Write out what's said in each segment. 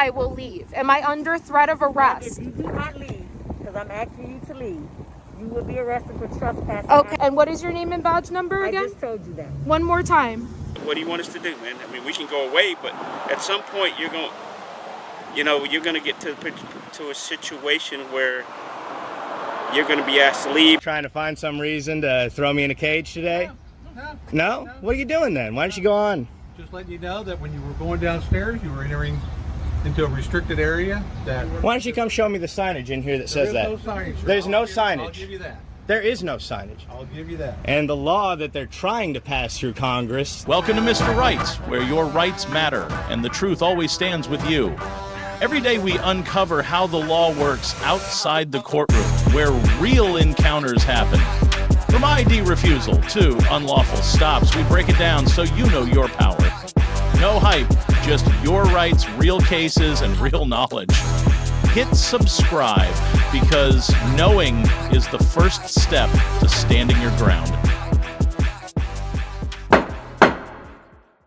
I will leave. Am I under threat of arrest? If you do not leave, because I'm asking you to leave, you will be arrested for trespassing. Okay. And what is your name and badge number again? I just told you that. One more time. What do you want us to do, man? I mean, we can go away, but at some point you're going to get to a situation where you're going to be asked to leave. Trying to find some reason to throw me in a cage today? No? What are you doing then? Why don't you go on? Just letting you know that when you were going downstairs, you were entering into a restricted area. Why don't you come show me the signage in here that says that? There is no signage, sir. There's no signage. I'll give you that. There is no signage. I'll give you that. And the law that they're trying to pass through Congress. Welcome to Mr. Rights, where your rights matter and the truth always stands with you. Every day we uncover how the law works outside the courtroom, where real encounters happen. From ID refusal to unlawful stops, we break it down so you know your power. No hype, just your rights, real cases, and real knowledge. Hit subscribe, because knowing is the first step to standing your ground.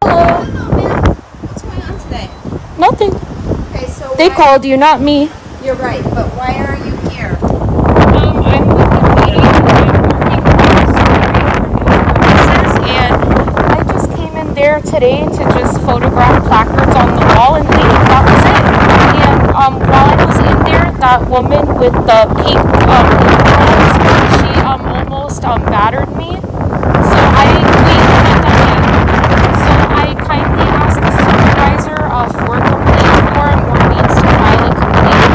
Hello, ma'am. What's going on today? Nothing. Okay, so They called you, not me. You're right, but why are you here? I'm with the meeting. I'm working for and I just came in there today to just photograph placards on the wall and leave. That was it. And while I was in there, that woman with the pink overalls, she almost battered me. So I kindly asked the supervisor for a complaint form or needs to file a complaint.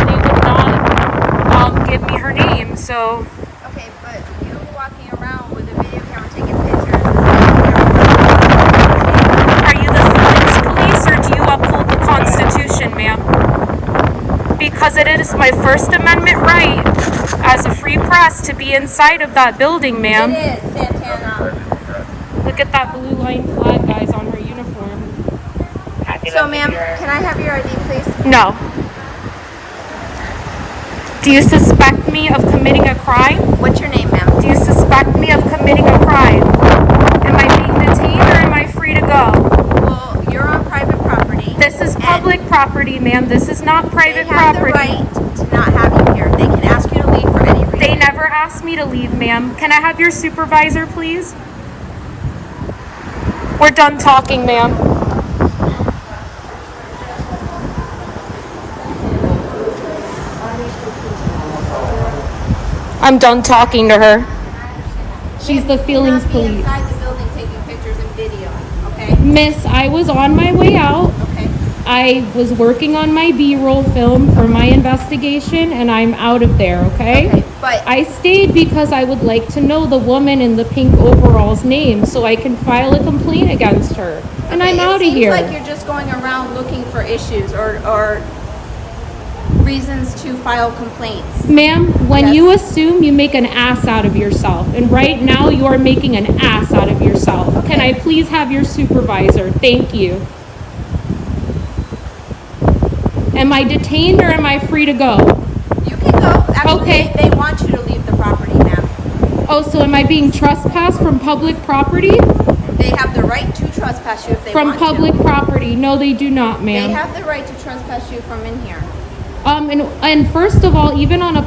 They would not give me her name. So Okay, but you walking around with a video camera taking pictures. are you the Phoenix Police or do you uphold the Constitution, ma'am? Because it is my First Amendment right as a free press to be inside of that building, ma'am. It is, Santana. Look at that blue line flag, guys, on her uniform. So, ma'am, can I have your ID, please? No. Do you suspect me of committing a crime? What's your name, ma'am? Do you suspect me of committing a crime? Am I being detained or am I free to go? Well, you're on private property. This is public property, ma'am. This is not private They have property. the right to not have you here. They can ask you to leave for any reason. They never asked me to leave, ma'am. Can I have your supervisor, please? We're done talking, ma'am. I'm done talking to her. She's the feelings You cannot be police. inside the building taking pictures and video, okay? Miss, I was on my way out. Okay. I was working on my B-roll film for my investigation, and I'm out of there, okay? Okay, but I stayed because I would like to know the woman in the pink overalls name so I can file a complaint against her. And I'm out of here. It seems like you're just going around looking for issues or reasons to file complaints. Ma'am, when Yes. you assume, you make an ass out of yourself. And right now, you are making an ass out of yourself. Can I please have your supervisor? Thank you. Am I detained or am I free to go? You can go. Actually, Okay. they want you to leave the property, ma'am. Oh, so am I being trespassed from public property? They have the right to trespass you if they From want public to. property? No, they do not, They ma'am. have the right to trespass you from in here. And first of all, even on a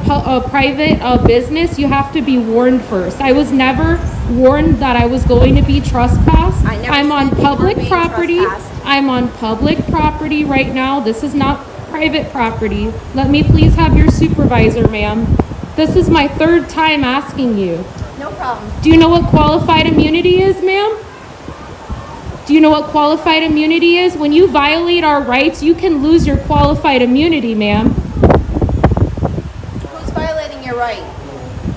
private business, you have to be warned first. I was never warned that I was going to be trespassed. I never I'm on said you were public being property. trespassed. I'm on public property right now. This is not private property. Let me please have your supervisor, ma'am. This is my third time asking you. No problem. Do you know what qualified immunity is, ma'am? Do you know what qualified immunity is? When you violate our rights, you can lose your qualified immunity, ma'am. Who's violating your right?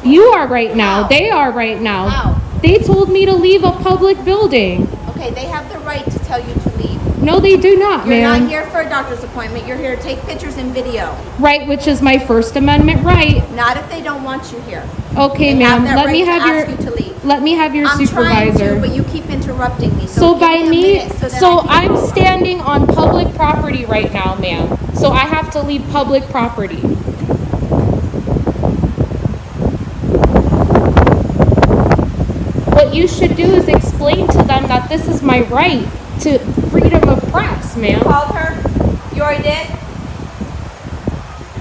You are right now. How? They are right now. How? They told me to leave a public building. Okay, they have the right to tell you to leave. No, they do not, You're ma'am. not here for a doctor's appointment. You're here to take pictures and video. Right, which is my First Amendment right. Not if they don't want you here. Okay, They have ma'am. that Let me right to have ask you your to leave. let me have your I'm trying supervisor. to, but you keep interrupting me. So give by me a me, minute so that I can I'm go. standing on public property right now, ma'am. So I have to leave public property. What you should do is explain to them that this is my right to freedom of press, ma'am. Called her? You already did?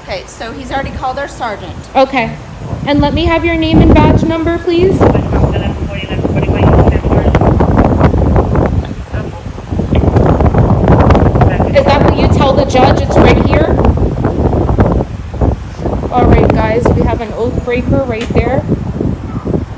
Okay, so he's already called our sergeant. Okay. And let me have your name and badge number, please. Is Is that what you tell the judge? It's right here? All right, guys, we have an oath breaker right there.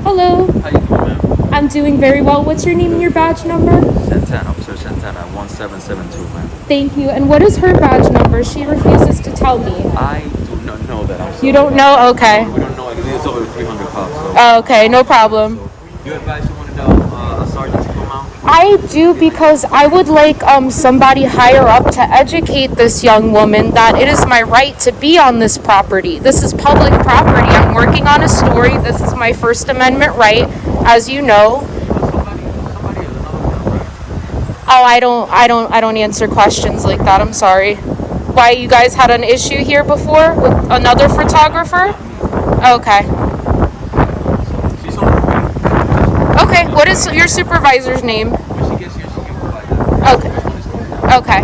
Hello. How you doing, ma'am? I'm doing very well. What's your name and your badge number? Santana, Officer Santana, 1772, ma'am. Thank you. And what is her badge number? She refuses to tell me. I do not know that. I'm sorry. You don't know? Okay. We don't know. It's over 300 cops. So. Oh, okay, no problem. You advise you wanted a sergeant to come out? I do, because I would like somebody higher up to educate this young woman that it is my right to be on this property. This is public property. I'm working on a story. This is my First Amendment right, as you know. Somebody is another one, right? Oh, I don't answer questions like that. I'm sorry. Why, you guys had an issue here before with another photographer? Okay. She's on her way. Okay, what is your supervisor's name? When she gets here, she can provide that. Okay. Okay.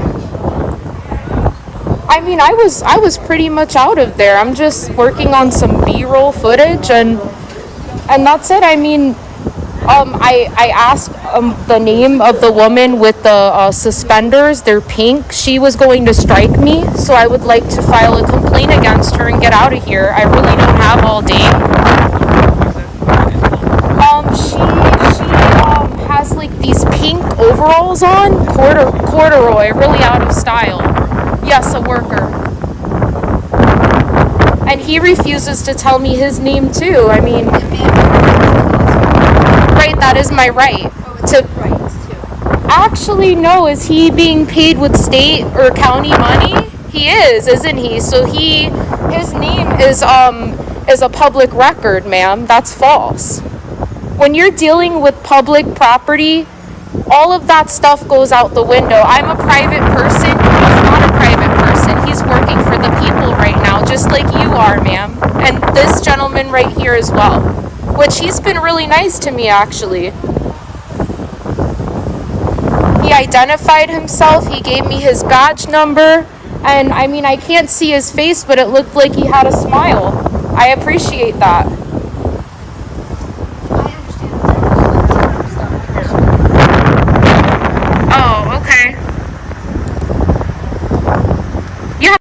I mean, I was pretty much out of there. I'm just working on some B-roll footage, and that's it. I mean, I asked the name of the woman with the suspenders. They're pink. She was going to strike me, so I would like to file a complaint against her and get out of here. I really don't have all day. She has like these pink overalls on, corduroy, really out of style. Yes, a worker. And he refuses to tell me his name too. I mean, right, that is my right. Actually, no, is he being paid with state or county money? He is, isn't he? So his name is a public record, ma'am. That's false. When you're dealing with public property, all of that stuff goes out the window. I'm a private person. He's not a private person. He's working for the people right now, just like you are, ma'am. And this gentleman right here as well, which he's been really nice to me, actually. He identified himself. He gave me his badge number. And I mean, I can't see his face, but it looked like he had a smile. I appreciate that. Oh, okay. Yeah.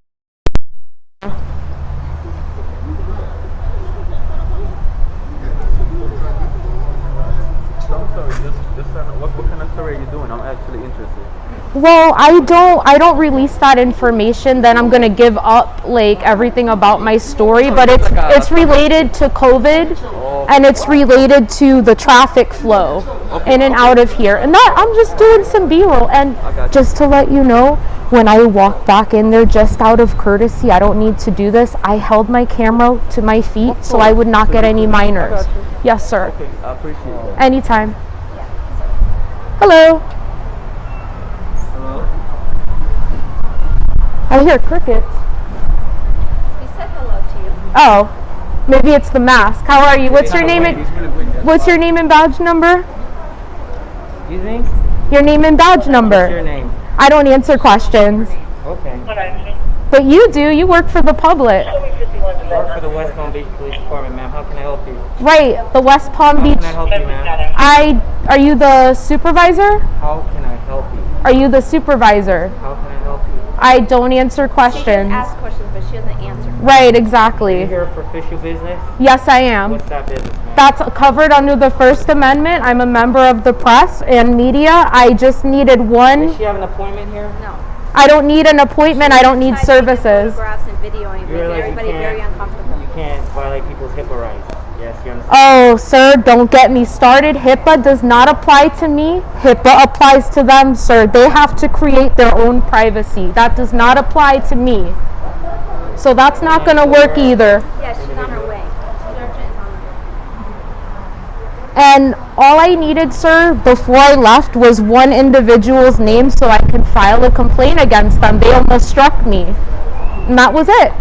I'm sorry, what kind of story are you doing? I'm actually interested. Well, I don't release that information, then I'm gonna give up like everything about my story. But it's related to COVID, and it's related to the traffic flow in and out of here. And that I'm just doing some B-roll. And just to let you know, when I walked back in there, just out of courtesy, I don't need to do this, I held my camera to my feet so I would not get any minors. Yes, sir. Okay, I appreciate it. Anytime. Hello. Hello? I hear crickets. He said hello to you. Oh, maybe it's the mask. How are you? What's your name and what's your name and badge number? Excuse me? Your name and badge number. What's your name? I don't answer questions. Okay. But you do. You work for the public. I work for the West Palm Beach Police Department, ma'am. How can I help you? Right. The West Palm How Beach. can I help you, ma'am? Are you the supervisor? How can I help you? Are you the supervisor? How can I help you? I don't answer She questions. just asks questions, but she doesn't answer. Right, You exactly. here for official business? Yes, I am. What's that business, ma'am? That's covered under the First Amendment. I'm a member of the press and media. I just needed one. Does she have an appointment here? No. I don't need an appointment. I don't need She's taking services. Photographs and videoing, You making realize everybody very uncomfortable. you can't violate people's HIPAA rights. Yes, you understand? Oh, sir, don't get me started. HIPAA does not apply to me. HIPAA applies to them, sir. They have to create their own privacy. That does not apply to me. So that's not going to work either. Yeah, she's on her way. Sergeant is on her way. And all I needed, sir, before I left was one individual's name so I can file a complaint against them. They almost struck me. And that was it.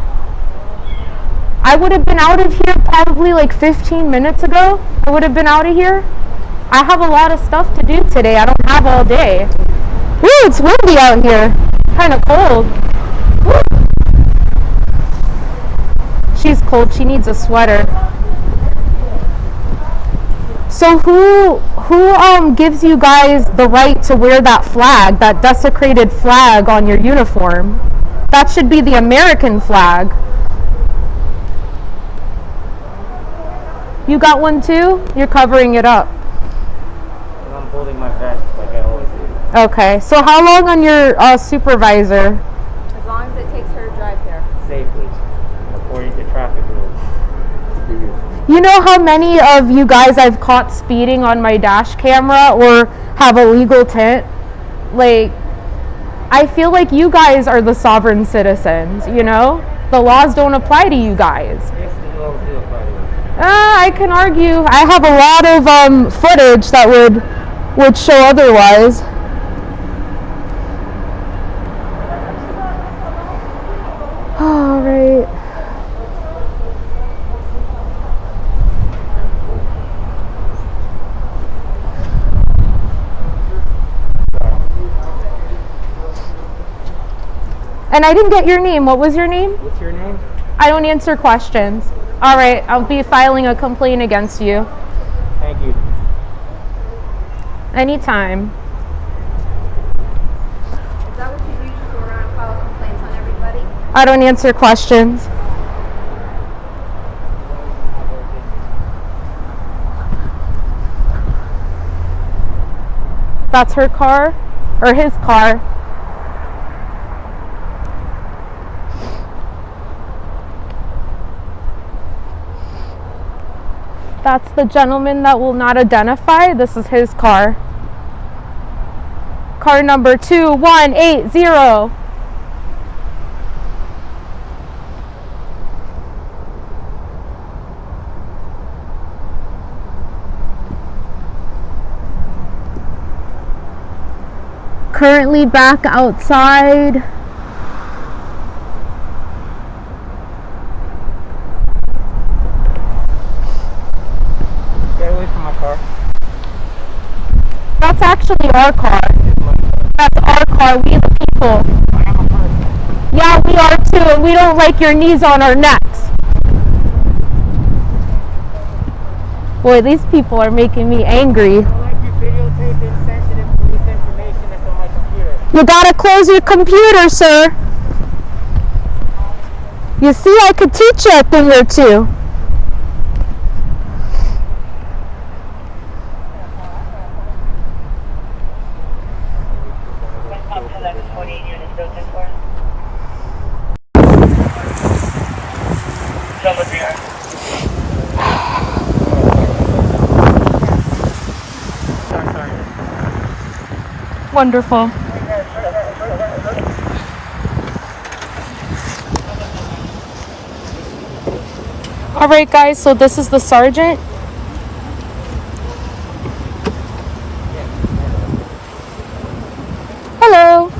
I would have been out of here probably like 15 minutes ago. I would have been out of here. I have a lot of stuff to do today. I don't have all day. Woo, it's windy out here. Kind of cold. cold. She needs a sweater. So who gives you guys the right to wear that flag, that desecrated flag on your uniform? That should be the American flag. You got one too? You're covering it up. I'm holding my vest like I always do. Okay, so how long on your supervisor? As long as it takes her to drive there. Safely, according to traffic rules. You know how many of you guys I've caught speeding on my dash camera or have a legal tint? Like, I feel like you guys are the sovereign citizens, you know? The laws don't apply to you guys. Yes, the laws do apply to us. I can argue. I have a lot of footage that would show otherwise. All right. And I didn't get your name. What was your name? What's your name? I don't answer questions. All right, I'll be filing a complaint against you. Thank you. Anytime. Is that what you do? Just go around and file complaints on everybody? I don't answer questions. That's her car, or his car. That's the gentleman that will not identify. This is his car. Car number 2180. Currently back outside. Get away from my car. That's actually our car. That's our car. We the people. I am a person. Yeah, we are too, and we don't like your knees on our necks. Boy, these people are making me angry. I don't like you videotaping sensitive police information that's on my computer. You gotta close your computer, sir. You see, I could teach you a thing or two. Wonderful. All right, guys, so this is the sergeant. Hello.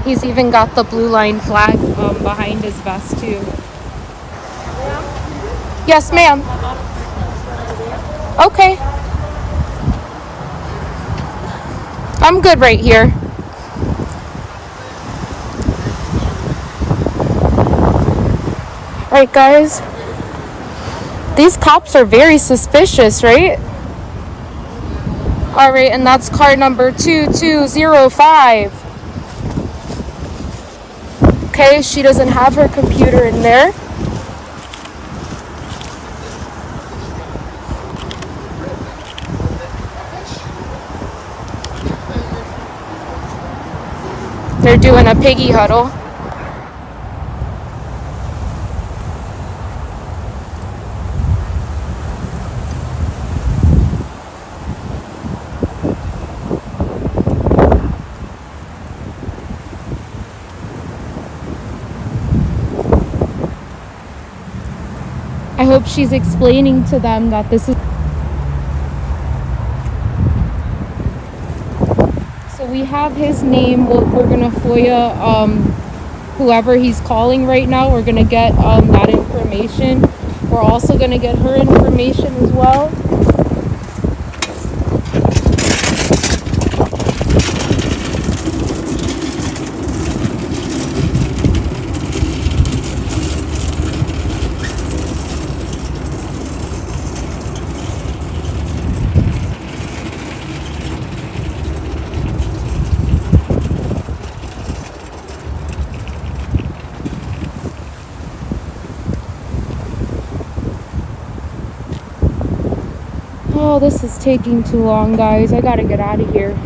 He's even got the blue line flag behind his vest too. Yes, ma'am. Okay. I'm good right here. Right, guys. These cops are very suspicious, right? All right, and that's car number 2205. Okay, she doesn't have her computer in there. They're doing a piggy huddle. I hope she's explaining to them that this is... So we have his name. We're gonna FOIA whoever he's calling right now. We're gonna get that information. We're also gonna get her information as well. Oh, this is taking too long, guys. I gotta get out of here.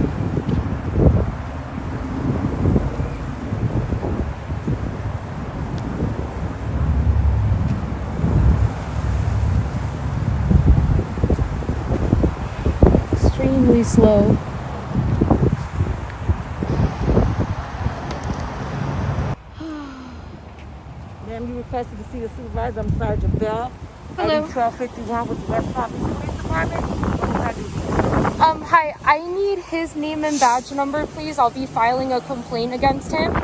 Extremely slow. Ma'am, you requested to see the supervisor. I'm Sergeant Bell. Hello. 1251 with the West Palm Beach Police Department. What can I do for you? Hi, I need his name and badge number, please. I'll be filing a complaint against him.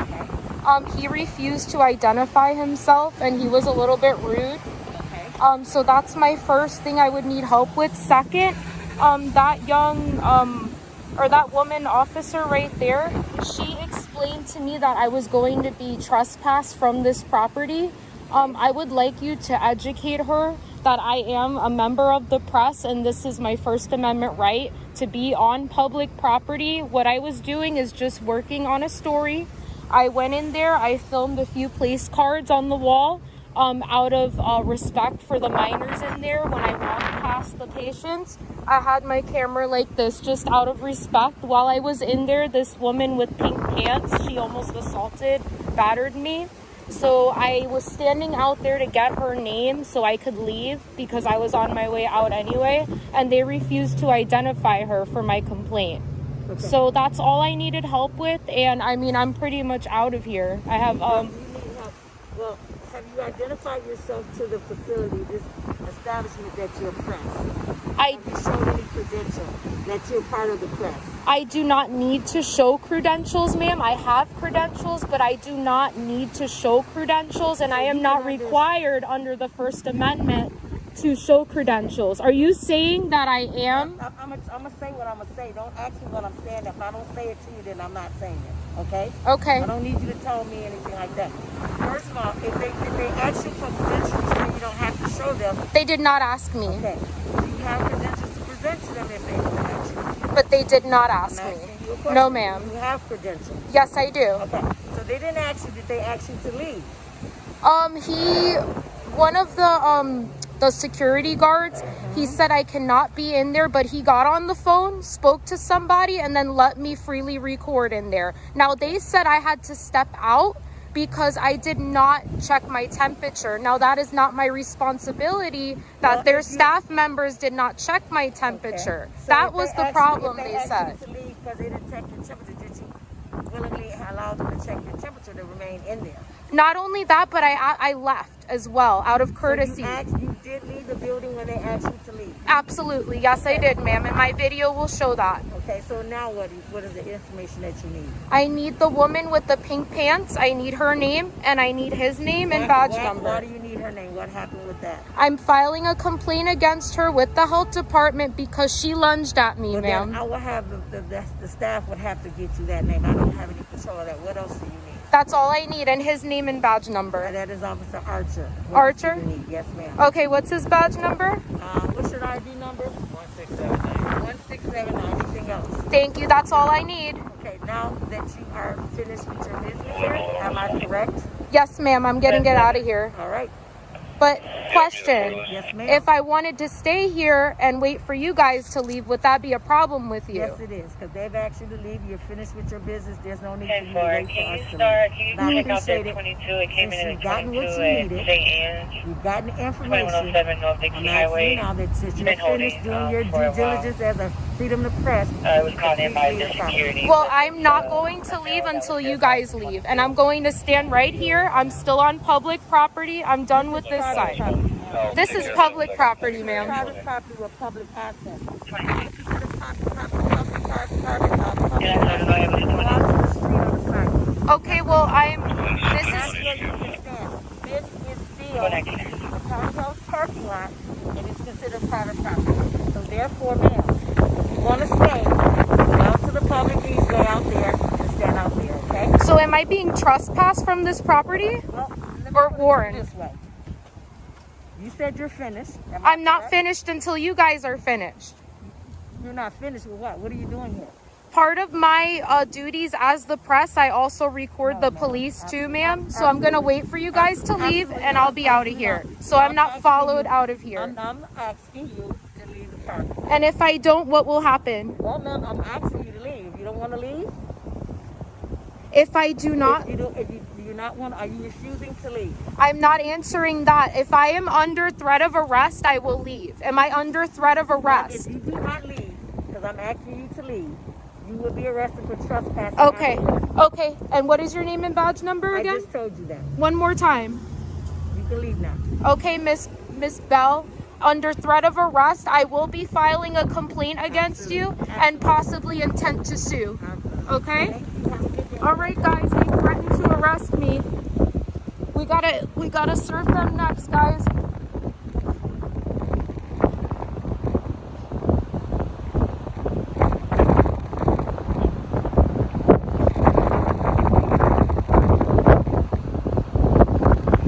He refused to identify himself and he was a little bit rude. Okay. So that's my first thing I would need help with. Second, that young, or that woman officer right there, she explained to me that I was going to be trespassed from this property. I would like you to educate her that I am a member of the press and this is my First Amendment right to be on public property. What I was doing is just working on a story. I went in there, I filmed a few place cards on the wall out of respect for the minors in there. When I walked past the patients, I had my camera like this just out of respect. While I was in there, this woman with pink pants, she almost assaulted, battered me. So I was standing out there to get her name so I could leave because I was on my way out anyway, and they refused to identify her for my complaint. Okay. So that's all I needed help with, and I mean, I'm pretty much out of here. I have You need help. Well, have you identified yourself to the facility, this establishment that you're press? Have you shown any credential that you're part of the press? I do not need to show credentials, ma'am. I have credentials, but I do not need to show credentials, and I am not required under the First Amendment to show credentials. Are you saying that I am? I'm gonna say what I'm gonna say. Don't ask me what I'm saying. If I don't say it to you, then I'm not saying it. Okay? Okay. I don't need you to tell me anything like that. First of all, if they ask you for credentials, then you don't have to show them. They did not ask me. Okay. You have credentials to present to them if they ask you. But they did not ask I'm me. asking you a question. No, ma'am. You have credentials. Yes, I do. Okay. So they didn't ask you. Did they ask you to leave? One of the security guards, he said I cannot be in there, but he got on the phone, spoke to somebody, and then let me freely record in there. Now, they said I had to step out because I did not check my temperature. Now, that is not my responsibility that their staff members did not check my temperature. Okay. So that was the problem, they said. asked you to leave because they didn't check your temperature, did you willingly allow them to check your temperature to remain in there? Not only that, but I left as well, out of courtesy. So you did leave the building when they asked you to leave? Absolutely. Yes, I did, ma'am. And my video will show that. Okay, so now what is the information that you need? I need the woman with the pink pants. I need her name, and I need his name and badge number. Why do you need her name? What happened with that? I'm filing a complaint against her with the health department because she lunged at me, Well, ma'am. then I will have the staff would have to get you that name. I don't have any control of that. What else do you need? That's all I need, and his name and badge number. That is Officer Archer. Archer? You need? Yes, ma'am. Okay, what's his badge number? What's your ID number? 1679. 1679. Anything else? Thank you. That's all I need. Okay, now that you are finished with your business here, am I correct? Yes, ma'am. I'm getting it out of here. All right. But question, Yes, ma'am. if I wanted to stay here and wait for you guys to leave, would that be a problem with you? Yes, it is, because they've asked you to leave. You're finished with your business. There's no need for you to wait for us to leave. And I appreciate it. Since you've gotten what you needed, you've gotten the information. I'm asking you now that since you're finished doing your due diligence as a freedom of press, I was called in by the security. Well, I'm not going to leave until you guys leave, and I'm going to stand right here. I'm still on public property. I'm done with this side. This is public property, ma'am. Private property with public access. Okay, well, This is still the county parking lot, and it's considered private property. So therefore, ma'am, if you want to stay, go out to the public easement out there and stand out there, okay? So am I being trespassed from this property? Well, Or warrant? This way. You said you're finished. I'm not finished until you guys are finished. You're not finished with what? What are you doing here? Part of my duties as the press, I also record the police too, ma'am. So I'm going to wait for you guys to leave and I'll be out of here. So I'm not followed out of here. I'm asking you to leave the park. And if I don't, what will happen? Well, ma'am, I'm asking you to leave. You don't want to leave? If I do not, If you do not want, are you refusing to leave? I'm not answering that. If I am under threat of arrest, I will leave. Am I under threat of arrest? If you do not leave, because I'm asking you to leave, you will be arrested for trespassing. Okay. Okay. And what is your name and badge number again? I just told you that. One more time. You can leave now. Okay, Miss Bell. Under threat of arrest, I will be filing a complaint against you and possibly intent to sue. Okay? All right, guys. They threatened to arrest me. We gotta serve them next, guys.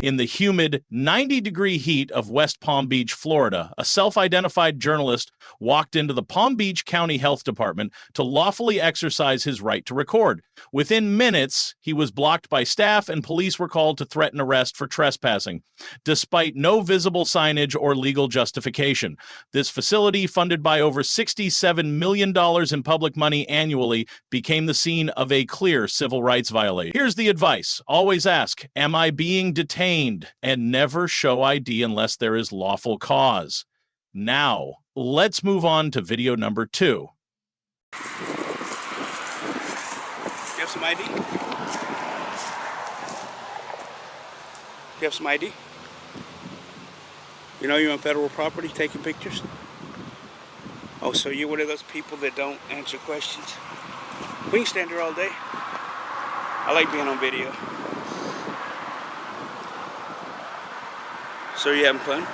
In the humid 90-degree heat of West Palm Beach, Florida, a self-identified journalist walked into the Palm Beach County Health Department to lawfully exercise his right to record. Within minutes, he was blocked by staff and police were called to threaten arrest for trespassing, despite no visible signage or legal justification. This facility, funded by over $67 million in public money annually, became the scene of a clear civil rights violation. Here's the advice. Always ask, am I being detained? And never show ID unless there is lawful cause. Now, let's move on to video number 2. You have some ID? You have some ID? You know you're on federal property taking pictures? Oh, so you're one of those people that don't answer questions? We can stand here all day. I like being on video. So are you having fun?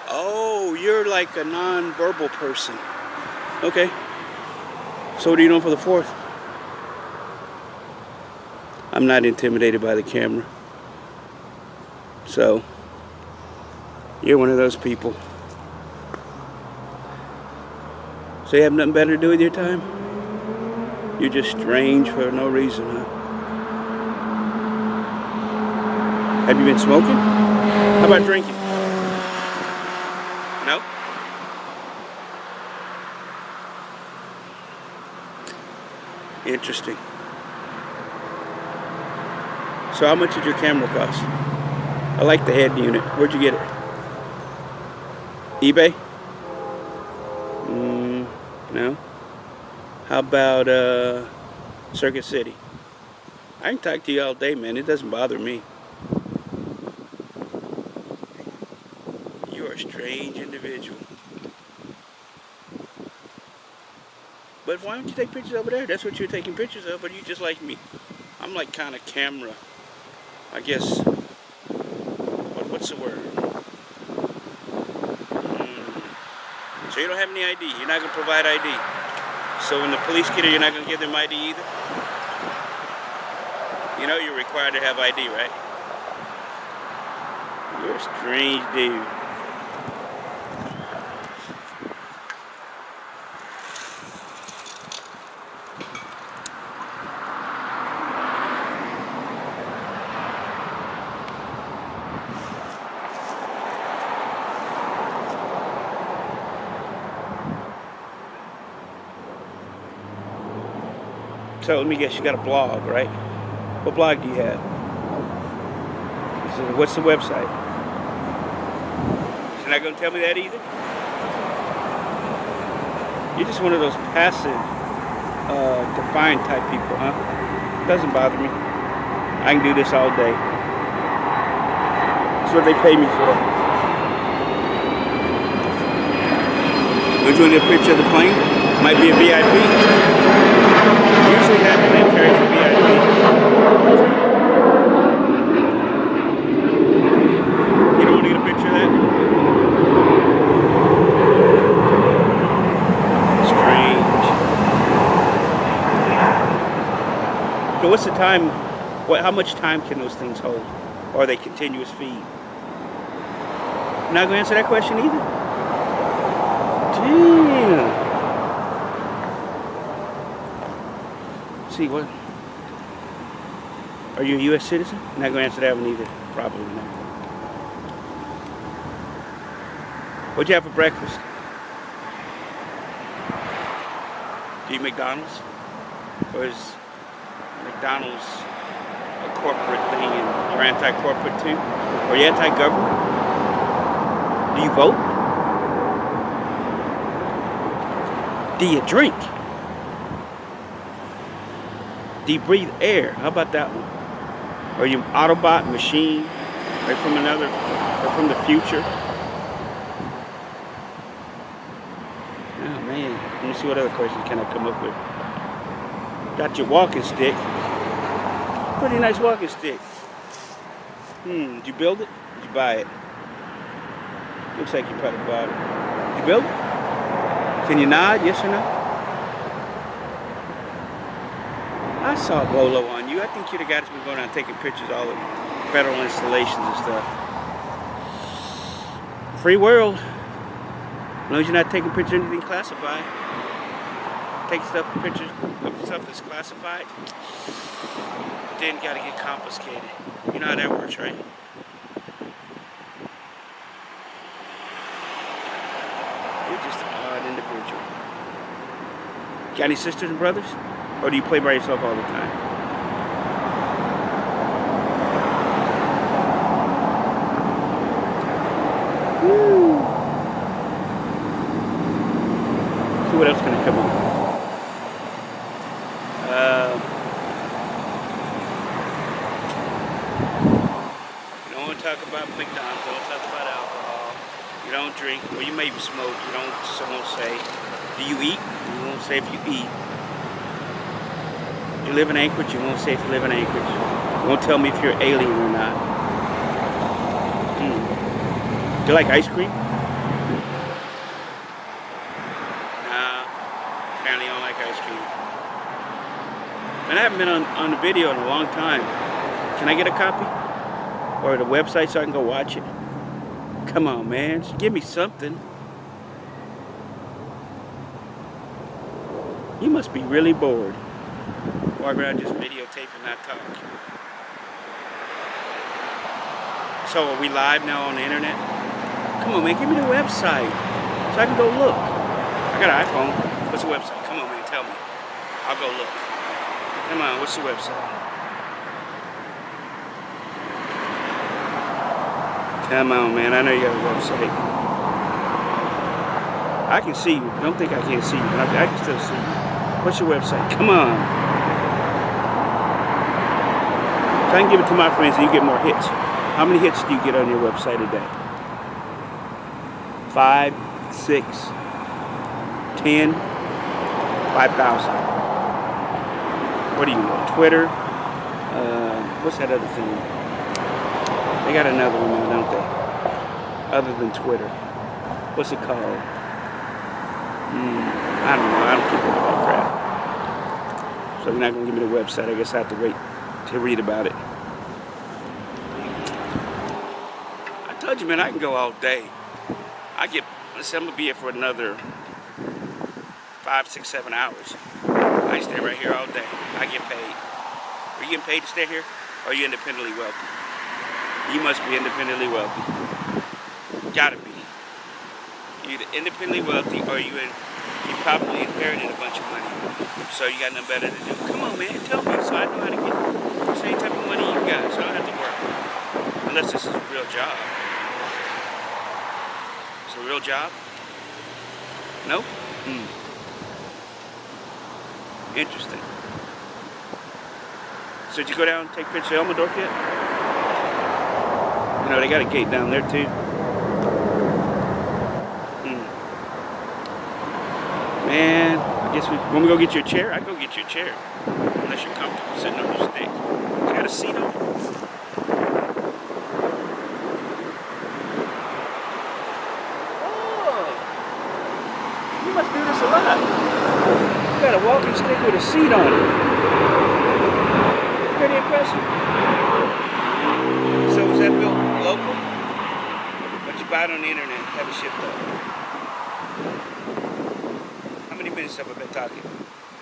Oh, you're like a non-verbal person. Okay. So what are you doing for the 4th? I'm not intimidated by the camera. So, you're one of those people. So you have nothing better to do with your time? You're just strange for no reason, huh? Have you been smoking? How about drinking? No? Interesting. So how much did your camera cost? I like the head unit. Where'd you get it? eBay? No? How about Circuit City? I can talk to you all day, man. It doesn't bother me. You're a strange individual. But why don't you take pictures over there? That's what you're taking pictures of, but you just like me. I'm like kind of camera, I guess. What's the word? So you don't have any ID. You're not going to provide ID. So when the police get here, you're not going to give them ID either? You know you're required to have ID, right? You're a strange dude. So let me guess, you got a blog, right? What blog do you have? What's the website? You're not going to tell me that either? You're just one of those passive, defiant type people, huh? Doesn't bother me. I can do this all day. That's what they pay me for. Would you want to get a picture of the plane? Might be a VIP. Usually that plane carries a VIP. You don't want to get a picture of that? Strange. So what's the time? How much time can those things hold? Or are they continuous feed? You're not going to answer that question either? Damn. See what? Are you a U.S. citizen? You're not going to answer that one either. Probably not. What'd you have for breakfast? Do you McDonald's? Or is McDonald's a corporate thing and you're anti-corporate too? Or you anti-government? Do you vote? Do you drink? Do you breathe air? How about that one? Are you Autobot, machine? Are you from another, or from the future? Oh man, let me see what other questions can I come up with. Got your walking stick. Pretty nice walking stick. Did you build it? Did you buy it? Looks like you probably bought it. Did you build it? Can you nod, yes or no? I saw Bolo on you. I think you're the guy that's been going around taking pictures of all the federal installations and stuff. Free world. As long as you're not taking pictures of anything classified. Take pictures of stuff that's classified. Then gotta get confiscated. You know how that works, right? You're just an odd individual. Got any sisters and brothers? Or do you play by yourself all the time? Woo. See what else can I come up with? You don't want to talk about McDonald's, don't talk about alcohol. You don't drink, well you maybe smoke, you don't, someone say, do you eat? You won't say if you eat. You live in Anchorage, you won't say if you live in Anchorage. You won't tell me if you're an alien or not. Do you like ice cream? Nah, apparently you don't like ice cream. And I haven't been on the video in a long time. Can I get a copy? Or the website so I can go watch it? Come on, man, just give me something. You must be really bored. Walk around just videotape and not talk. So are we live now on the internet? Come on, man, give me the website so I can go look. I got an iPhone. What's the website? Come on, man, tell me. I'll go look. Come on, what's the website? Come on, man, I know you got a website. I can see you. Don't think I can't see you, but I can still see you. What's your website? Come on. So I can give it to my friends and you get more hits. How many hits do you get on your website a day? 5, 6, 10, 5,000. What do you know? Twitter? What's that other thing? They got another one now, don't they? Other than Twitter. What's it called? I don't know. I don't keep up with that crap. So you're not going to give me the website. I guess I have to wait to read about it. I told you, man, I can go all day. I'm going to be here for another 5, 6, 7 hours. I stay right here all day. I get paid. Are you getting paid to stay here? Or are you independently wealthy? You must be independently wealthy. Gotta be. You're either independently wealthy or you probably inherited a bunch of money. So you got nothing better to do. Come on, man, tell me so I know how to get the same type of money you got. So I don't have to work. Unless this is a real job. It's a real job? No? Interesting. So did you go down and take pictures of Elmendorf yet? You know, they got a gate down there too. Man, I guess when we go get you a chair, I go get you a chair. Unless you're comfortable sitting on your stick. You got a seat on it? Oh, you must do this a lot. You got a walking stick with a seat on it. Pretty impressive. So was that built local? But you buy it on the internet, have it shipped up. How many minutes have I been talking?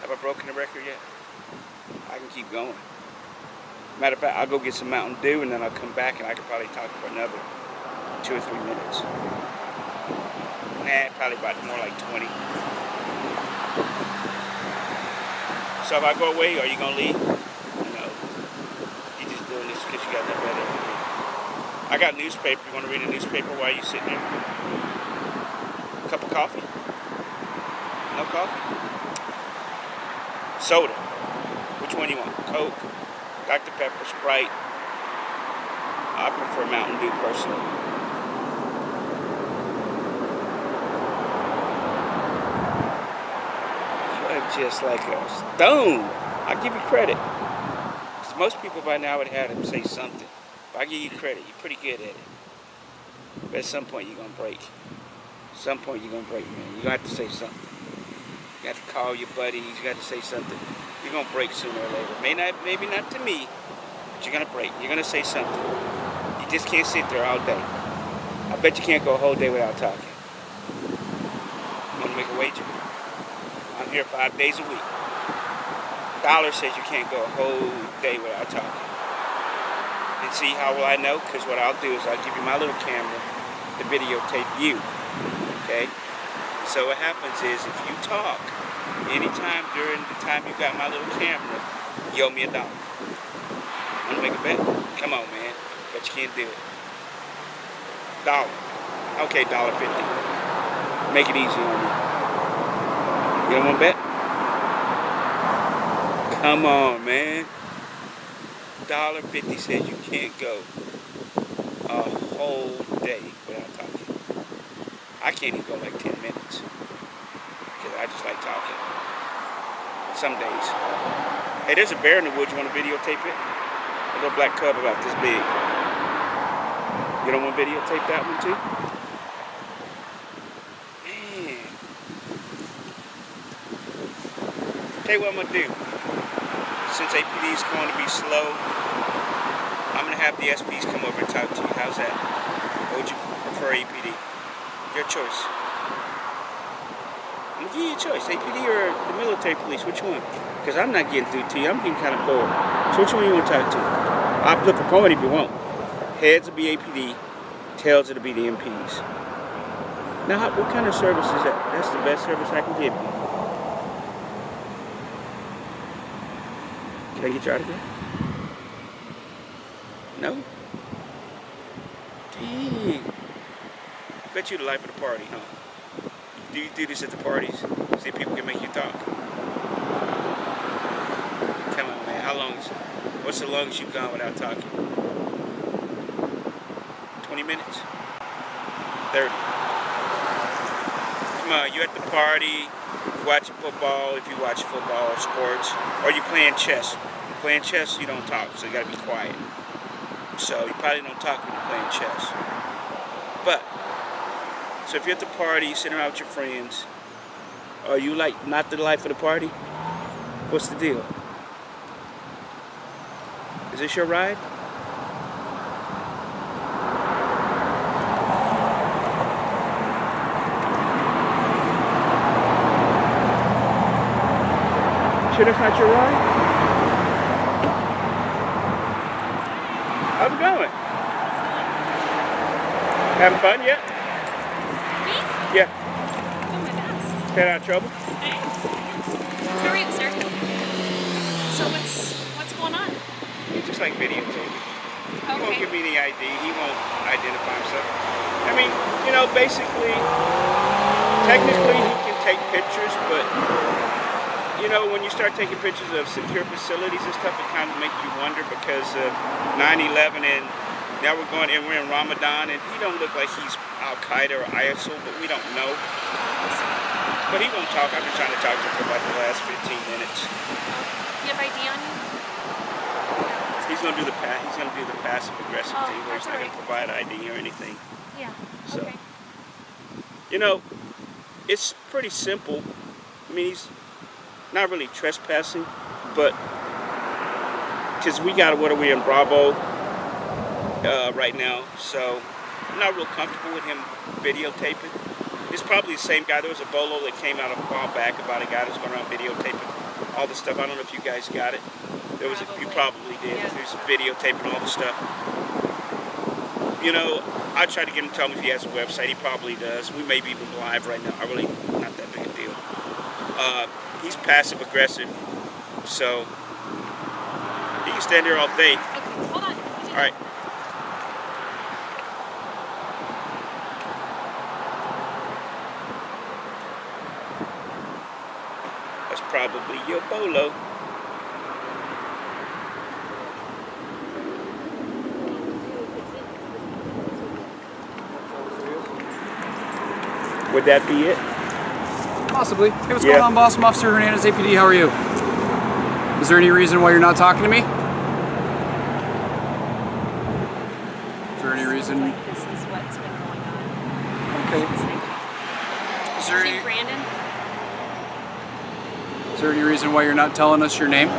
Have I broken the record yet? I can keep going. Matter of fact, I'll go get some Mountain Dew and then I'll come back and I can probably talk for another 2 or 3 minutes. Nah, probably about more like 20. So if I go away, are you gonna leave? No. You're just doing this because you got nothing better to do. I got newspaper. You wanna read a newspaper while you're sitting there? A cup of coffee? No coffee? Soda. Which one do you want? Coke, Dr. Pepper, Sprite. I prefer Mountain Dew personally. You're just like a stone. I give you credit. 'Cause most people by now would have to say something. But I give you credit. You're pretty good at it. But at some point you're gonna break. At some point you're gonna break, man. You're gonna have to say something. You have to call your buddies. You got to say something. You're gonna break sooner or later. Maybe not to me, but you're gonna break. You're gonna say something. You just can't sit there all day. I bet you can't go a whole day without talking. You wanna make a wager? I'm here 5 days a week. Dollar says you can't go a whole day without talking. And see how will I know? Because what I'll do is I'll give you my little camera to videotape you. Okay? So what happens is if you talk anytime during the time you got my little camera, you owe me $1. Wanna make a bet? Come on, man. But you can't do it. $1. Okay, $1.50. Make it easy on me. You don't want to bet? Come on, man. $1.50 says you can't go a whole day without talking. I can't even go like 10 minutes. Because I just like talking. Some days. Hey, there's a bear in the woods. You want to videotape it? A little black cub about this big. You don't want to videotape that one too? Man. Tell you what I'm going to do. Since APD is going to be slow, I'm going to have the SPs come over and talk to you. How's that? Or would you prefer APD? Your choice. I'm going to give you a choice. APD or the military police? Which one? Because I'm not getting through to you. I'm getting kind of bored. So which one you want to talk to? I'll flip a coin if you want. Heads will be APD. Tails will be the MPs. Now, what kind of service is that? That's the best service I can give you. Can I get your autograph? No? Dang. Bet you the life of the party, huh? Do you do this at the parties? See if people can make you talk? Come on, man. What's the longest you've gone without talking? 20 minutes? 30. Come on, you at the party, watching football, if you watch football or sports, or you playing chess. You're playing chess, you don't talk, so you gotta be quiet. So you probably don't talk when you're playing chess. But, so if you're at the party, you're sitting around with your friends, are you like not the life of the party? What's the deal? Is this your ride? Sure that's not your ride? How's it going? Having fun yet? Me? Yeah. Doing my best. Staying out of trouble? Hey. How are you, sir? So what's going on? He's just like videotaping. He won't Okay. give me the ID. He won't identify himself. I mean, you know, basically, technically he can take pictures, but you know, when you start taking pictures of secure facilities and stuff, it kind of makes you wonder because of 9/11 and Now we're going in, we're in Ramadan, and he don't look like he's Al-Qaeda or ISIL, but we don't know. But he won't talk. I've been trying to talk to him for about the last 15 minutes. You have ID on you? He's gonna do the passive aggressive thing where he's not gonna provide ID or anything. Yeah. So, Okay. you know, it's pretty simple. I mean, he's not really trespassing, but because we got what are we in Bravo right now, so I'm not real comfortable with him videotaping. It's probably the same guy. There was a bolo that came out a while back about a guy that's going around videotaping all the stuff. I don't know if you guys got it. There was you probably did. Yeah. There's videotaping all the stuff. You know, I tried to get him to tell me if he has a website. He probably does. We may be even live right now. I really not that big a deal. He's passive aggressive, so he can stand there all day. Okay, hold on. All right. That's probably your bolo. Would that be it? Possibly. Hey, what's going on, boss? I'm Officer Hernandez, APD. How are you? Is there any reason why you're not talking to me? Is there any reason? This is what's been going on. Okay. Is there any, Brandon? is there any reason why you're not telling us your name?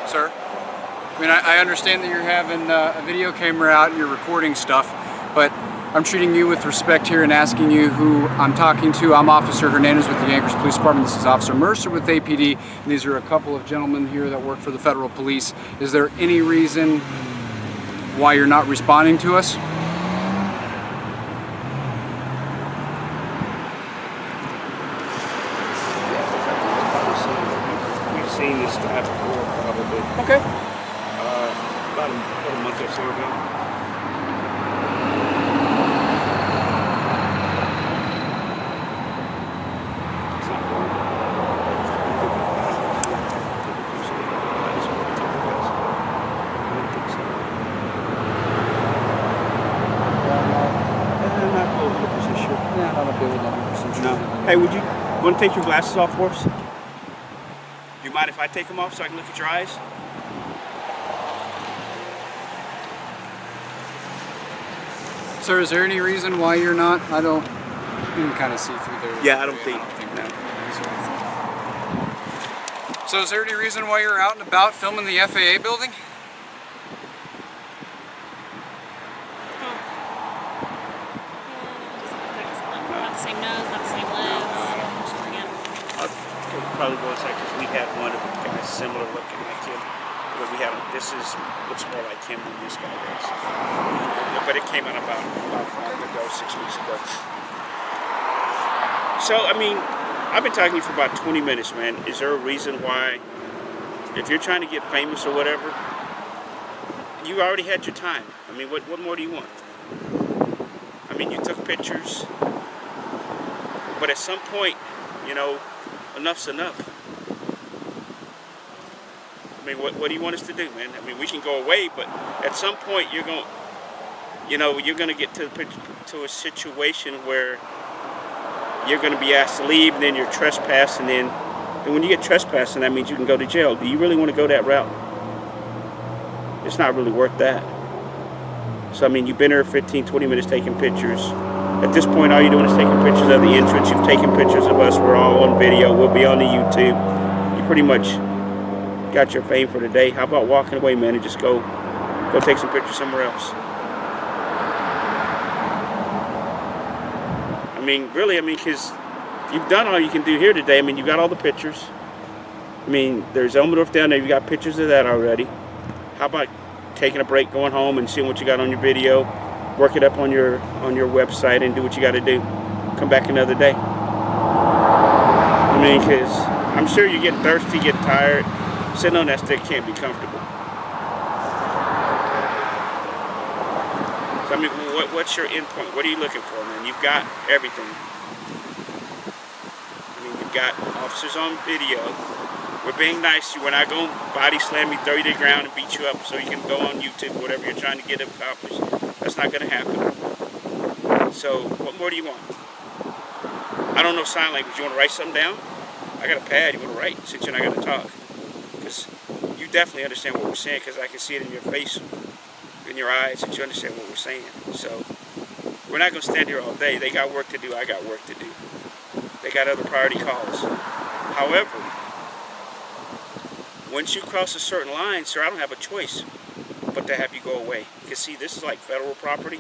Sir? I mean, I understand that you're having a video camera out and you're recording stuff, but I'm treating you with respect here and asking you who I'm talking to. I'm Officer Hernandez with the Anchorage Police Department. This is Officer Mercer with APD. And these are a couple of gentlemen here that work for the federal police. Is there any reason why you're not responding to us? We've seen this guy before, probably. Okay. About a month or so ago. Hey, would you want to take your glasses off for us? Do you mind if I take them off so I can look at your eyes? Sir, is there any reason why you're not? I don't. You can kind of see through there. Yeah, I don't think. No. So, is there any reason why you're out and about filming the FAA building? Not the same nose, not the same legs. I'll probably go inside because we had one of the guys similar looking like him. But we have looks more like him than this guy does. But it came out about a month ago, 6 weeks ago. So, I mean, I've been talking to you for about 20 minutes, man. Is there a reason why, if you're trying to get famous or whatever, you already had your time? I mean, what more do you want? I mean, you took pictures, but at some point, you know, enough's enough. I mean, what do you want us to do, man? I mean, we can go away, but at some point you're going to get to a situation where you're going to be asked to leave, and then you're trespassing, and when you get trespassing, that means you can go to jail. Do you really want to go that route? It's not really worth that. So, I mean, you've been here 15, 20 minutes taking pictures. At this point, all you're doing is taking pictures of the entrance. You've taken pictures of us. We're all on video. We'll be on the YouTube. You pretty much got your fame for the day. How about walking away, man, and just go take some pictures somewhere else? I mean, really, because you've done all you can do here today. I mean, you got all the pictures. I mean, there's Elmendorf down there. You got pictures of that already. How about taking a break, going home, and seeing what you got on your video, work it up on your website, and do what you got to do. Come back another day. I mean, because I'm sure you get thirsty, get tired. Sitting on that stick can't be comfortable. So, I mean, what's your end point? What are you looking for, man? You've got everything. I mean, you've got officers on video. We're being nice. We're not going to body slam you, throw you to the ground, and beat you up so you can go on YouTube, whatever you're trying to get accomplished. That's not going to happen. So, what more do you want? I don't know sign language. You want to write something down? I got a pad. You want to write since you're not going to talk? Because you definitely understand what we're saying, because I can see it in your face, in your eyes, that you understand what we're saying. So, we're not going to stand here all day. They got work to do. I got work to do. They got other priority calls. However, once you cross a certain line, sir, I don't have a choice but to have you go away. Because see, this is like federal property.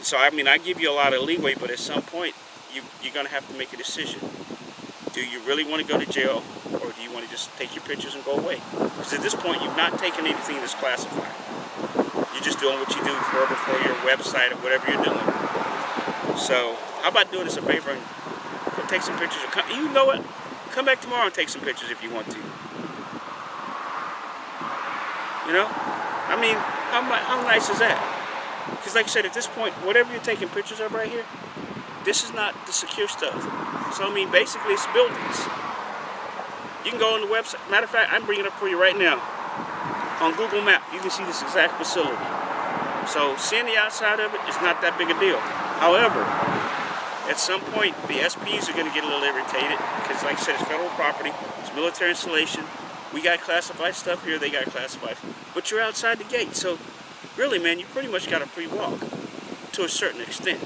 So, I mean, I give you a lot of leeway, but at some point, you're going to have to make a decision. Do you really want to go to jail, or do you want to just take your pictures and go away? Because at this point, you've not taken anything that's classified. You're just doing what you do for your website or whatever you're doing. So, how about doing us a favor and go take some pictures? Or you know what? Come back tomorrow and take some pictures if you want to. You know? I mean, how nice is that? Because like I said, at this point, whatever you're taking pictures of right here, this is not the secure stuff. So, I mean, basically, it's buildings. You can go on the website. Matter of fact, I'm bringing it up for you right now. On Google Maps, you can see this exact facility. So, seeing the outside of it is not that big a deal. However, at some point, the SPs are going to get a little irritated because, like I said, it's federal property. It's military installation. We got classified stuff here. They got classified. But you're outside the gate. So, really, man, you pretty much got a free walk to a certain extent.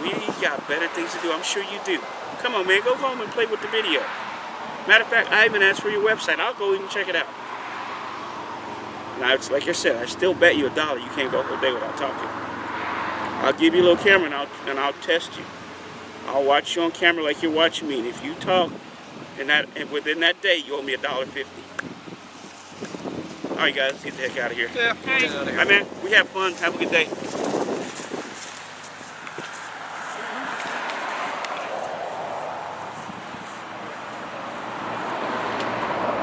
We got better things to do. I'm sure you do. Come on, man. Go home and play with the video. Matter of fact, I even asked for your website. I'll go even check it out. Now, it's like I said, I still bet you $1 you can't go a whole day without talking. I'll give you a little camera and I'll test you. I'll watch you on camera like you're watching me. And if you talk, and within that day, you owe me $1.50. All right, guys, let's get the heck out of here. Yeah, all right, man. We have fun. Have a good day.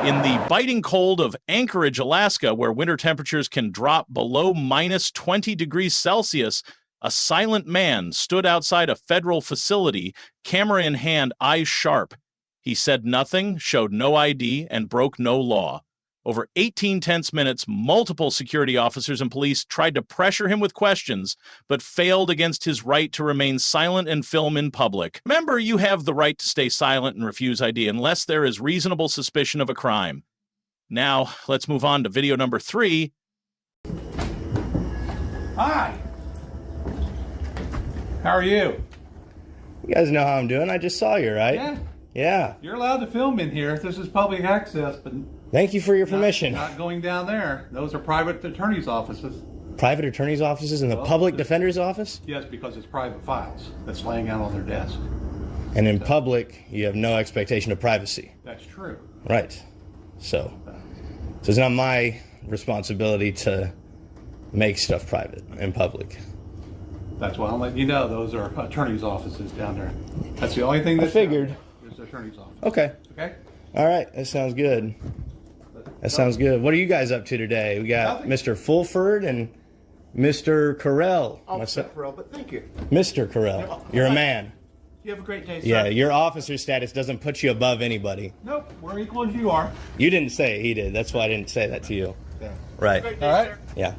In the biting cold of Anchorage, Alaska, where winter temperatures can drop below minus 20 degrees Celsius, a silent man stood outside a federal facility, camera in hand, eyes sharp. He said nothing, showed no ID, and broke no law. Over 18 tense minutes, multiple security officers and police tried to pressure him with questions, but failed against his right to remain silent and film in public. Remember, you have the right to stay silent and refuse ID unless there is reasonable suspicion of a crime. Now, let's move on to video number 3. Hi. How are you? You guys know how I'm doing. I just saw you, right? Yeah. Yeah. You're allowed to film in here. This is public access, but thank you for your permission. Not going down there. Those are private attorney's offices. Private attorney's offices in the public defender's office? Yes, because it's private files that's laying out on their desk. And in public, you have no expectation of privacy. That's true. Right. So it's not my responsibility to make stuff private in public. That's why I'm letting you know those are attorney's offices down there. That's the only thing I figured. There's the attorney's office. Okay. Okay? All right. That sounds good. That sounds good. What are you guys up to today? We got Mr. Fulford and Mr. Carell. Officer Carell, but thank you. Mr. Carell, you're a man. You have a great day, sir. Yeah, your officer status doesn't put you above anybody. Nope, we're equal as you are. You didn't say it, he did. That's why I didn't say that to you. Yeah. Right. Great day, All right. sir. Yeah.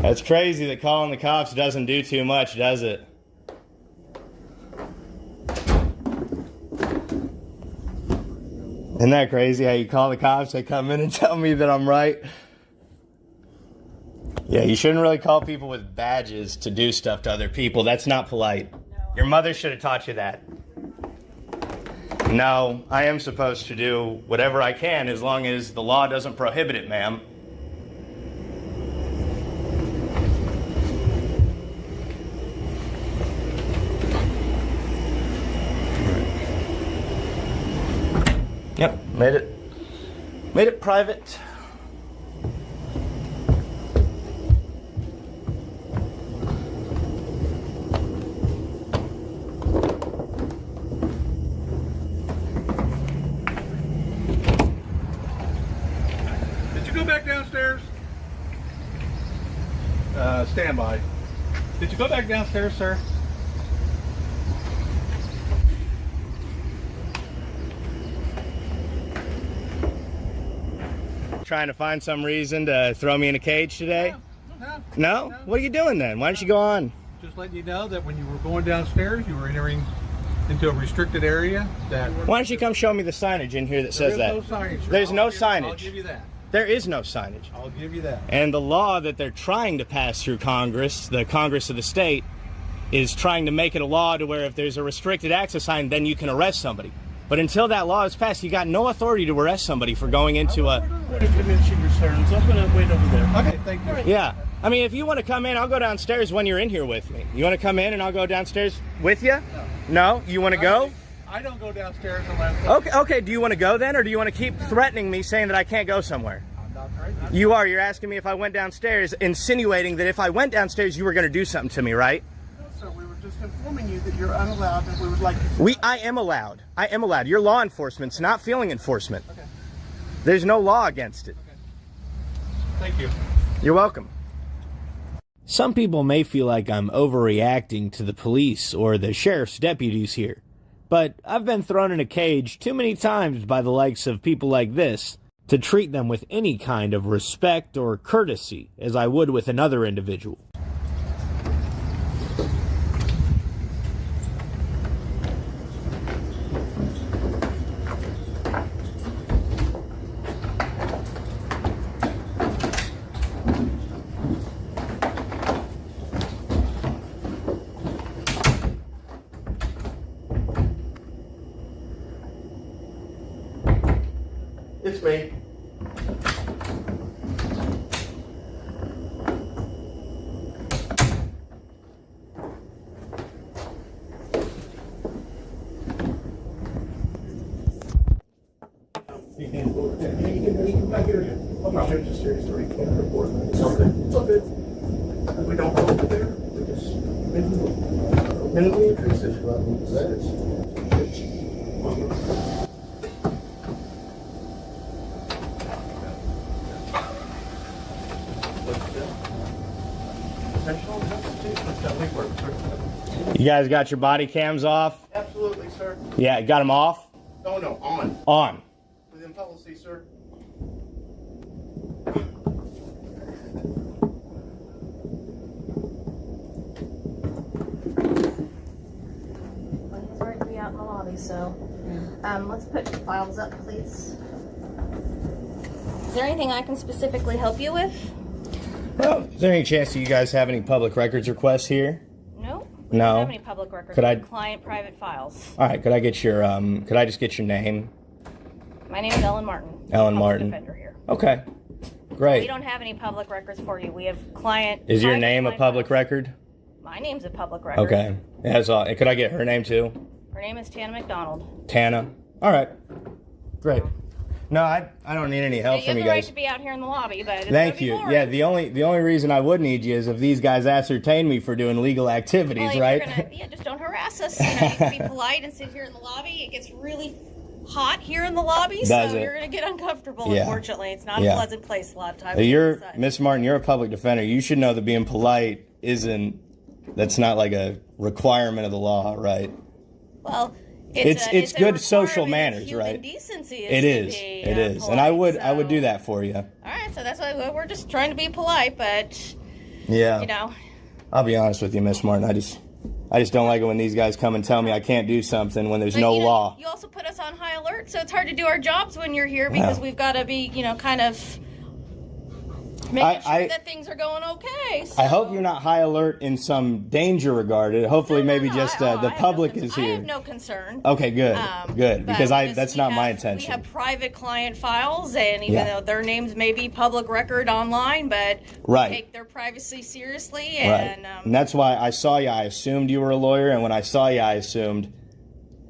That's crazy that calling the cops doesn't do too much, does it? Isn't that crazy how you call the cops, they come in and tell me that I'm right? Yeah, you shouldn't really call people with badges to do stuff to other people. That's not polite. Your mother should have taught you that. No, I am supposed to do whatever I can as long as the law doesn't prohibit it, ma'am. Yep, made it private. Did you go back downstairs? Stand by. Did you go back downstairs, sir? Trying to find some reason to throw me in a cage today? No. No? What are you doing then? Why don't you go on? Just letting you know that when you were going downstairs, you were entering into a restricted area. Why don't you come show me the signage in here that says that? There is no signage, sir. There's no signage. I'll give you that. There is no signage. I'll give you that. And the law that they're trying to pass through Congress, the Congress of the state, is trying to make it a law to where if there's a restricted access sign, then you can arrest somebody. But until that law is passed, you got no authority to arrest somebody for going into a... Diminishing returns. I'm going to wait over there. Okay, thank you. Yeah. I mean, if you want to come in, I'll go downstairs when you're in here with me. You want to come in and I'll go downstairs with you? No? You want to go? I don't go downstairs unless... Okay. Do you want to go then, or do you want to keep threatening me saying that I can't go somewhere? I'm not threatening. You are. You're asking me if I went downstairs, insinuating that if I went downstairs, you were going to do something to me, right? No, sir. We were just informing you that you're unallowed and we would like to... I am allowed. I am allowed. Your law enforcement's not feeling enforcement. Okay. There's no law against it. Okay. Thank you. You're welcome. Some people may feel like I'm overreacting to the police or the sheriff's deputies here, but I've been thrown in a cage too many times by the likes of people like this to treat them with any kind of respect or courtesy as I would with another individual. It's me. You can come back here. I'm not just serious or you can't report. It's all good. It's all good. We don't go over there. We just minimally intrusive. You guys got your body cams off? Absolutely, sir. Yeah, got them off? Oh, no, on. On. Within policy, sir. Well, he's right to be out in the lobby, so let's put your files up, please. Is there anything I can specifically help you with? Well, is there any chance that you guys have any public records requests here? No. No? We don't have any public records. Could I- Client private files. All right, could I get your, could I just get your name? My name is Ellen Martin. Ellen Public Martin. Defender here. Okay, We great. don't have any public records for you. We have client. Is your private name a client public files. record? My name's a public record. Okay, that's all. Could I get her name too? Her name is Tana McDonald. Tana? All right, great. No, I don't need any help You from have you the right guys. to be out here in the lobby, but it's Thank gonna be you. boring. Yeah, the only reason I would need you is if these guys ascertain me for doing legal activities, Well, if right? You're gonna, just don't harass us. You can be polite and sit here in the lobby. It gets really hot here in the lobby, Does so it? you're going to get uncomfortable, Yeah. unfortunately. It's not Yeah. a pleasant place a lot of times. You're But- Miss Martin. You're a public defender. You should know that being polite isn't. That's not like a requirement of the law, right? Well, It's a good social requirement of manners, human right? Decency It to is. be, It is, polite, and I would do so- that for you. All right, so that's why we're just trying to be polite, but Yeah. you know, I'll be honest with you, Miss Martin. I just don't like it when these guys come and tell me I can't do something when there's but, no you know, law. You also put us on high alert, so it's hard to do our jobs when you're here because Yeah. we've got to be, kind of making sure that things are going okay. So. I hope you're not high alert in some danger regarded. Hopefully, maybe just the public is I here. have no concern. Okay, good, good. But Because we that's not my We intention. have private client files, and even Yeah. though their names may be public record online, but Right. we take their privacy seriously. Right. And, And that's why I saw you. I assumed you were a lawyer, and when I saw you, I assumed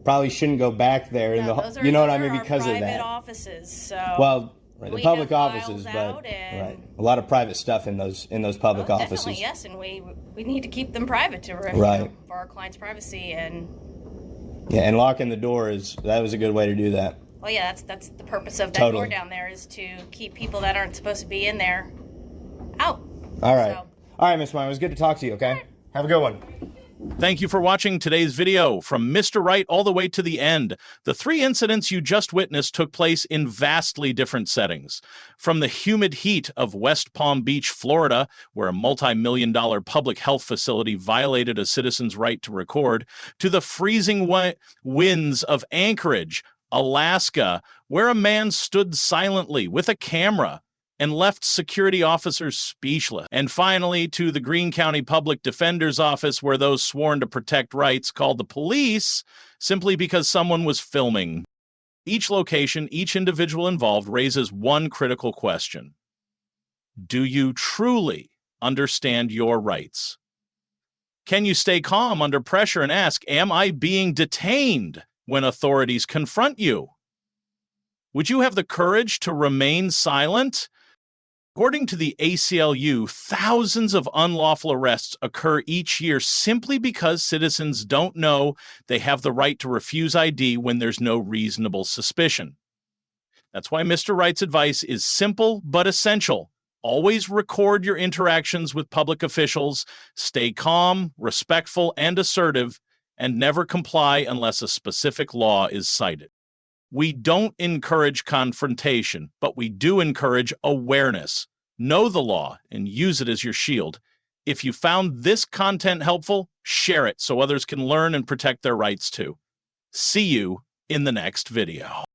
probably shouldn't go back there. those are, you know what I those mean? are Because our of private that. offices. So Well, right, the we public have files offices, but out and- right, a lot of private stuff in those public Well, offices. definitely, yes, and we need to keep them private to Right. for our clients' privacy. And Yeah, and locking the door that was a good way to do that. well, yeah, that's the purpose of that Totally. door down there is to keep people that aren't supposed to be in there out. All right, So- all right, Miss Martin. It was good to talk to you. Okay, have a good one. Thank you for watching today's video. From Mr. Right all the way to the end, the 3 incidents you just witnessed took place in vastly different settings. From the humid heat of West Palm Beach, Florida, where a multi-million-dollar public health facility violated a citizen's right to record, to the freezing winds of Anchorage, Alaska, where a man stood silently with a camera and left security officers speechless. And finally, to the Greene County Public Defender's Office, where those sworn to protect rights called the police simply because someone was filming. Each location, each individual involved raises one critical question. Do you truly understand your rights? Can you stay calm under pressure and ask, am I being detained when authorities confront you? Would you have the courage to remain silent? According to the ACLU, thousands of unlawful arrests occur each year simply because citizens don't know they have the right to refuse ID when there's no reasonable suspicion. That's why Mr. Right's advice is simple but essential. Always record your interactions with public officials, stay calm, respectful, and assertive, and never comply unless a specific law is cited. We don't encourage confrontation, but we do encourage awareness. Know the law and use it as your shield. If you found this content helpful, share it so others can learn and protect their rights too. See you in the next video.